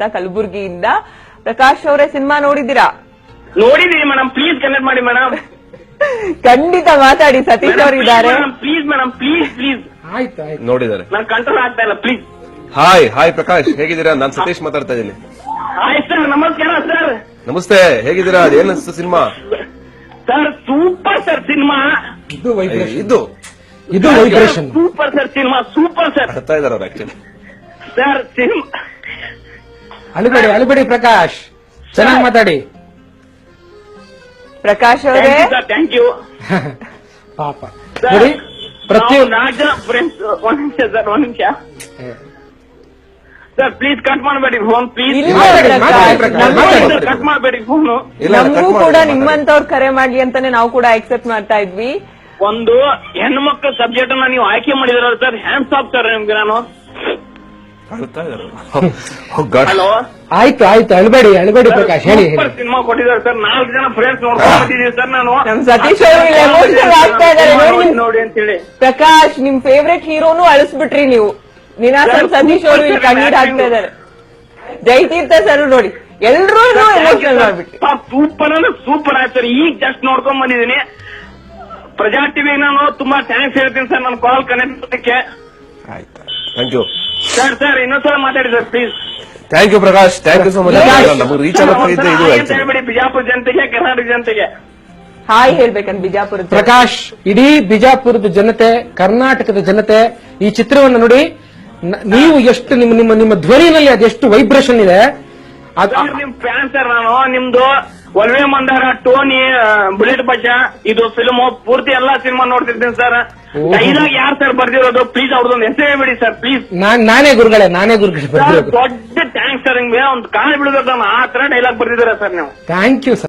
ಅಂತ ಕಲಬುರಗಿಯಿಂದ. ಪ್ರಕಾಶ್ ಅವರೇ, ಸಿನಿಮಾ ನೋಡಿದ್ದೀರಾ? ನೋಡಿದೀನಿ ಮೇಡಮ್, ಪ್ಲೀಸ್ ಕನೆಕ್ಟ್ ಮಾಡಿ ಮೇಡಮ್. ಖಂಡಿತ ಮಾತಾಡಿ, ಸತೀಶ್ ಅವರಿದ್ದಾರೆ. Please madam, please please. ಆಯ್ತು ಆಯ್ತು. ನೋಡಿದ್ದಾರೆ. ನಾನು ಕಂಟ್ರೋಲ್ ಆಗ್ತಾ ಇಲ್ಲ, ಪ್ಲೀಸ್. ಹಾಯ್ ಪ್ರಕಾಶ್, ಹೇಗಿದ್ದೀರಾ? ನಾನು ಸತೀಶ್ ಮಾತಾಡ್ತಾ ಇದ್ದೀನಿ. ಆಯ್ತು ಸರ್, ನಮಸ್ಕಾರ ಸರ್. ನಮಸ್ತೆ, ಹೇಗಿದ್ದೀರಾ? ಏನ್ ಅನಿಸ್ತು cinema? Sir super sir cinema. ಇದು ವೈಬ್ರೇಷನ್, ಇದು vibration. Super sir cinema, super sir. ಅರ್ತಾ ಇದಾರೆ ಅವ್ರು ಆಕ್ಚುಲಿ. ಸರ್ ಸಿನಿಮಾ ಅಳಬೇಡಿ ಪ್ರಕಾಶ್, ಚೆನ್ನಾಗಿ ಮಾತಾಡಿ. ಪ್ರಕಾಶ್ ಅವರೇ, ಥ್ಯಾಂಕ್ ಯು ಪಾಪ ನೋಡಿ, ಪ್ರತಿಯೊಂದು 4 ಜನ ಫ್ರೆಂಡ್ಸ್. ಒಂದ್ ನಿಮಿಷ ಸರ್, ಒಂದ್ ನಿಮಿಷ ಸರ್, ಪ್ಲೀಸ್ ಕಟ್ ಮಾಡಬೇಡಿ ಫೋನ್, ಪ್ಲೀಸ್ ಇಲ್ಲ ಮಾತಾಡಿ. ಕಟ್ ಮಾಡಬೇಡಿ ಫೋನು. ನಮಗೂ ಕೂಡ ನಿಮ್ಮಂತವ್ರು ಕರೆ ಮಾಡ್ಲಿ ಅಂತಾನೆ ನಾವು ಕೂಡ ಎಕ್ಸೆಪ್ಟ್ ಮಾಡ್ತಾ ಇದ್ವಿ. ಒಂದು ಹೆಣ್ಮಕ್ಳ ಸಬ್ಜೆಕ್ಟ್ ಅನ್ನ ನೀವು ಆಯ್ಕೆ ಮಾಡಿದಿರ ಸರ್, ಹ್ಯಾಂಡ್ಸ್ ಆಫ್ ಸರ್ ನಿಮ್ಗೆ ನಾನು. ಅಳ್ತಾ ಇದಾರೆ. ಹಲೋ, ಆಯ್ತು ಅಳಬೇಡಿ ಪ್ರಕಾಶ್, ಹೇಳಿ. ಸೂಪರ್ ಸಿನಿಮಾ ಕೊಟ್ಟಿದ್ದಾರೆ ಸರ್. 4 ಜನ ಫ್ರೆಂಡ್ಸ್ ನೋಡ್ಕೊಂಡು ಬಂದಿದ್ದೀವಿ ಸರ್ ನಾನು. ನಮ್ ಸತೀಶ್ ಅವರು ಎಮೋಷನಲ್ ಆಗ್ತಾ ಇದಾರೆ ನೋಡಿ. ನೋಡಿ ಅಂತ ಹೇಳಿ. ಪ್ರಕಾಶ್, ನಿಮ್ ಫೇವ್ರೆಟ್ ಹೀರೋನು ಅಳಿಸ್ಬಿಟ್ರಿ ನೀವು. ನೀನಾಸಂ ಸತೀಶ್ ಅವರು ಇಲ್ಲಿ ಕಣ್ಣೀರ್ ಹಾಕ್ತಾ ಇದಾರೆ. ಜಯತೀರ್ಥ ಸರ್ ನೋಡಿ, ಎಲ್ರೂ ಎಮೋಷನಲ್ ಮಾಡ್ಬಿಟ್ರಿ. ಸೂಪರ್ ಅಂದ್ರೆ ಸೂಪರ್ ಆಯ್ತು ಸರ್. ಈಗ ಜಸ್ಟ್ ನೋಡ್ಕೊಂಡ್ ಬಂದಿದ್ದೀನಿ. ಪ್ರಜಾ ಟಿವಿ ನಾನು ತುಂಬಾ ಥ್ಯಾಂಕ್ಸ್ ಹೇಳ್ತೀನಿ ಸರ್, ನನ್ನ ಕಾಲ್ ಕನೆಕ್ಟ್ ಮಾಡೋದಕ್ಕೆ. ಆಯ್ತು, ಥ್ಯಾಂಕ್ ಯು ಸರ್ ಇನ್ನೊಂದ್ಸಲ ಮಾತಾಡಿ sir please. Thank you Prakash, thank you so much. ನಮಗೆ ರೀಚ್ ಆಗಬೇಕಾಗಿದ್ದೆ ಇದು ಆಕ್ಚುಲಿ. ಹೇಳ್ಬೇಡಿ ಬಿಜಾಪುರ ಜನತೆಗೆ, ಕರ್ನಾಟಕ ಜನತೆಗೆ ಹಾಯ್ ಹೇಳ್ಬೇಕಂತ ಬಿಜಾಪುರ ಪ್ರಕಾಶ್, ಇಡೀ ಬಿಜಾಪುರದ ಜನತೆ, ಕರ್ನಾಟಕದ ಜನತೆ ಈ ಚಿತ್ರವನ್ನು ನೋಡಿ. ನೀವು ಎಷ್ಟು ನಿಮ್ಮ ಧ್ವನಿನಲ್ಲಿ ಅದೆಷ್ಟು ವೈಬ್ರೇಷನ್ ಇದೆ. ನಿಮ್ ಫ್ಯಾನ್ ಸರ್ ನಾನು. ನಿಮ್ದು ಒಲ್ವೆ ಮಂದಾರ, ಟೋನಿ, ಬುಲೆಟ್ ಬಚ್ಚ, ಇದು ಫಿಲ್ಮ್ ಪೂರ್ತಿ ಎಲ್ಲಾ ಸಿನಿಮಾ ನೋಡ್ತಿರ್ತೀನಿ ಸರ್. ಡೈಲಾಗ್ ಯಾರು ಸರ್ ಬರ್ದಿರೋದು? ಪ್ಲೀಸ್ ಅವ್ರದೊಂದು ಹೆಸರು ಹೇಳ್ಬಿಡಿ ಸರ್ ಪ್ಲೀಸ್. ನಾನೇ ಗುರುಗಳೇ ಬರ್ದಿರೋದು. ದೊಡ್ಡ ಥ್ಯಾಂಕ್ಸ್ ಸರ್. ನಿಮ್ಗೆ ಒಂದು ಕಾಲು ಬಿಡಬೇಕು, ಆ ತರ ಡೈಲಾಗ್ ಬರ್ದಿದ್ದೀರಾ ಸರ್ ನೀವು. Thank you sir.